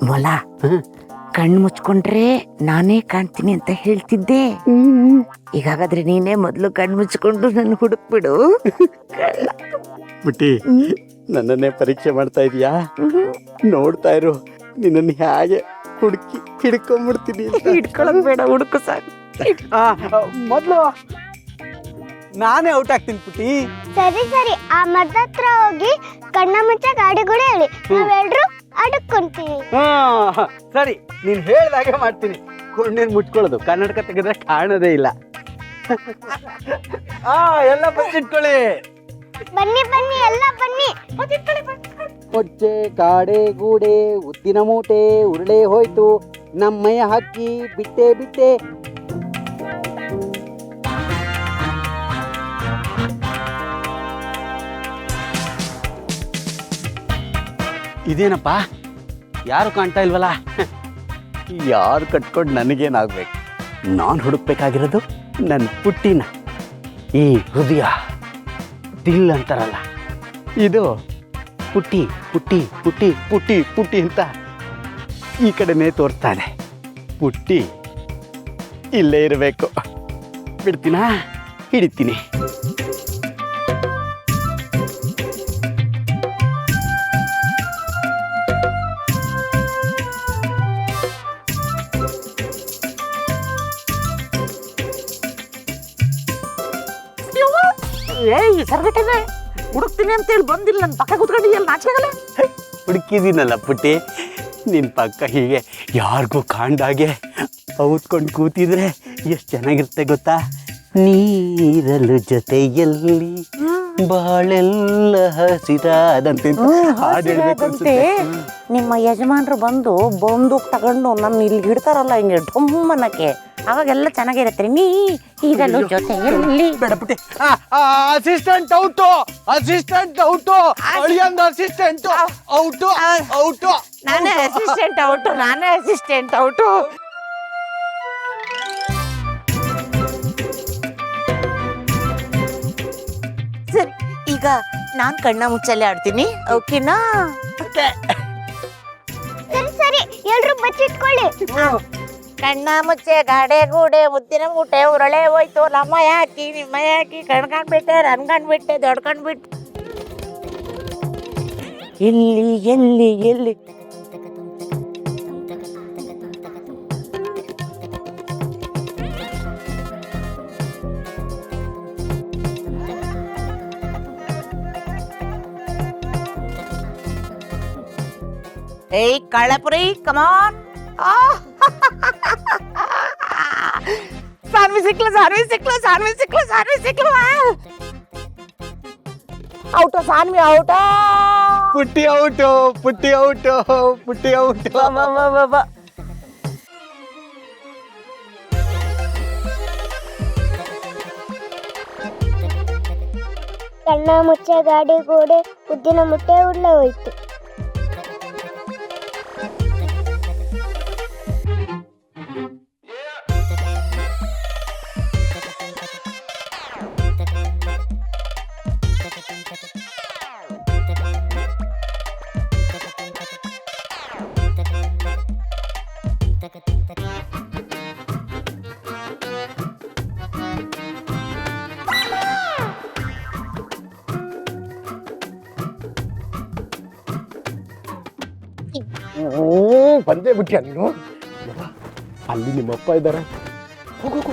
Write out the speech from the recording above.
ಮೊಲ ಕಣ್ಣು ಮುಚ್ಕೊಂಡ್ರೆ ನಾನೇ ಕಾಣ್ತೀನಿ ಅಂತ ಹೇಳ್ತಿದ್ದೆ. ಈಗಾಗಾದ್ರೆ ನೀನೇ ಮೊದ್ಲು ಕಣ್ಣು ಮುಚ್ಕೊಂಡು ನನ್ನ ಹುಡುಕ್ಬಿಡು. ಬಿಟ್ಟಿ ನನ್ನನ್ನೇ ಪರೀಕ್ಷೆ ಮಾಡ್ತಾ ಇದೀಯಾ? ನೋಡ್ತಾ ಇರು, ನಿನ್ನನ್ನು ಹೇಗೆ ಹುಡುಕಿ ಹಿಡ್ಕೊಂಡ್ಬಿಡ್ತೀನಿ. ಹಿಡ್ಕೊಳಕ್ ಬೇಡ, ಹುಡುಕು ಸಾಕು. ಮೊದ್ಲು ನಾನೇ ಔಟ್ ಆಗ್ತೀನಿ ಪುಟ್ಟಿ. ಸರಿ ಆ ಮರದ ಹತ್ರ ಹೋಗಿ ಕಣ್ಣ ಮುಚ್ಚ ಗಾಡಿ ಕೂಡ ಹೇಳಿ, ನಾವೆಲ್ರು ಅಡಕ್ಕೊಂತೀವಿ. ಸರಿ, ನೀನ್ ಹೇಳ್ದಾಗೆ ಮಾಡ್ತೀನಿ. ಕಣ್ಣೇನ್ ಮುಚ್ಕೊಳ್ಳೋದು, ಕನ್ನಡಕ ತೆಗೆದ್ರೆ ಕಾಣೋದೇ ಇಲ್ಲ. ಎಲ್ಲ ಬಚ್ಚಿಟ್ಕೊಳ್ಳಿ. ಬನ್ನಿ ಎಲ್ಲ ಬನ್ನಿ. ಕೊಚ್ಚೆ ಕಾಡೆ ಗೂಡೆ ಉದ್ದಿನ ಮೂಟೆ ಉರುಳೆ ಹೋಯ್ತು, ನಮ್ಮಯ್ಯ ಹಕ್ಕಿ ಬಿಟ್ಟೆ. ಇದೇನಪ್ಪ, ಯಾರು ಕಾಣ್ತಾ ಇಲ್ವಲ್ಲ? ಯಾರು ಕಟ್ಕೊಂಡು ನನಗೇನಾಗ್ಬೇಕು? ನಾನು ಹುಡುಕ್ಬೇಕಾಗಿರೋದು ನನ್ನ ಪುಟ್ಟಿನ. ಈ ಹೃದಯ ದಿಲ್ ಅಂತಾರಲ್ಲ, ಇದು ಪುಟ್ಟಿ ಪುಟ್ಟಿ ಪುಟ್ಟಿ ಪುಟ್ಟಿ ಪುಟ್ಟಿ ಅಂತ ಈ ಕಡೆನೇ ತೋರ್ತಾನೆ. ಪುಟ್ಟಿ ಇಲ್ಲೇ ಇರಬೇಕು. ಬಿಡ್ತೀನಾ? ಹಿಡಿತೀನಿ. ಸರ್ಗಟ್ಟೆ ಹುಡುಕ್ತೀನಿ ಅಂತ ಹೇಳಿ ಬಂದಿಲ್ಲ, ನನ್ನ ಪಕ್ಕ ಕೂತ್ಕೊಂಡಿದ್ಯಲ್ಲ, ನಾಚಿಕೆಗಲ್ಲ. ಹುಡುಕಿದ್ದೀನಲ್ಲ ಪುಟ್ಟಿ, ನಿನ್ನ ಪಕ್ಕ ಹೀಗೆ ಯಾರಿಗೂ ಕಾಣ್ದಾಗೆ ಔತ್ಕೊಂಡು ಕೂತಿದ್ರೆ ಎಷ್ಟು ಚೆನ್ನಾಗಿರುತ್ತೆ ಗೊತ್ತಾ? ನೀರಲು ಜೊತೆಯಲ್ಲಿ ಬಾಳೆಲ್ಲ ಹಸಿರಾದಂತೆ ಹಾಡು ಹೇಳ್ಬೇಕು ಅನ್ಸುತ್ತೆ. ನಿಮ್ಮ ಯಜಮಾನ್ರು ಬಂದು ಬಂದೂಕ್ ತಗೊಂಡು ನನ್ನ ಇಲ್ಲಿ ಹಿಡ್ತಾರಲ್ಲ ಹಿಂಗೆ ಡೊಮ್ಮನಕ್ಕೆ, ಅವಾಗೆಲ್ಲ ಚೆನ್ನಾಗಿರತ್ತೆ. ನೀ ಇದಲ್ಲೂ ಜೊತೆಯಲ್ಲಿ ಬೇಡ ಪುಟ್ಟಿ. ಅಸಿಸ್ಟೆಂಟ್ ಔಟು, ಅಸಿಸ್ಟೆಂಟ್ ಔಟು, ಅಳಿಯಂದ ಅಸಿಸ್ಟೆಂಟ್ ಔಟು, ಔಟು. ನಾನೇ ಅಸಿಸ್ಟೆಂಟ್ ಔಟು. ಸರ್, ಈಗ ನಾನ್ ಕಣ್ಣ ಮುಚ್ಚಲ್ಲೇ ಆಡ್ತೀನಿ, ಓಕೆನಾ? ಸರಿ ಎಲ್ರು ಬಚ್ಚಿಟ್ಕೊಳ್ಳಿ. ಕಣ್ಣ ಮುಚ್ಚೆ ಗಾಡೆ ಗೂಡೆ ಉದ್ದಿನ ಮೂಟೆ ಉರಳೆ ಹೋಯ್ತು, ನಮ್ಮ ಯಾಕಿ ನಿಮ್ಮ ಯಾಕಿ ಕಣ್ಕೊಂಡ್ಬಿಟ್ಟೆ ರನ್ಕೊಂಡ್ಬಿಟ್ಟೆ ದೊಡ್ಕೊಂಡ್ಬಿಟ್ಟೆ. ಎಲ್ಲಿ ಏಯ್ ಕಳ್ಳಪುರಿ, ಕಮಾನ್. ಸಾನ್ವಿ ಸಿಕ್ಲು. Out Saanvi, out. ಪುಟ್ಟಿ ಔಟು, ಪುಟ್ಟಿ ಔಟು, ಪುಟ್ಟಿ ಔಟು. ಕಣ್ಣ ಮುಚ್ಚ ಗಾಡಿ ಗೋಡೆ ಉದ್ದಿನ ಮುಟ್ಟೆ ಉಳ್ಳೆ ಹೋಯ್ತು. ಬಂದೇ ಬಿಟ್ಟ ನೀನು. ಅಲ್ಲಿ ನಿಮ್ಮಪ್ಪ ಇದ್ದಾರೆ. ಹೋಗು.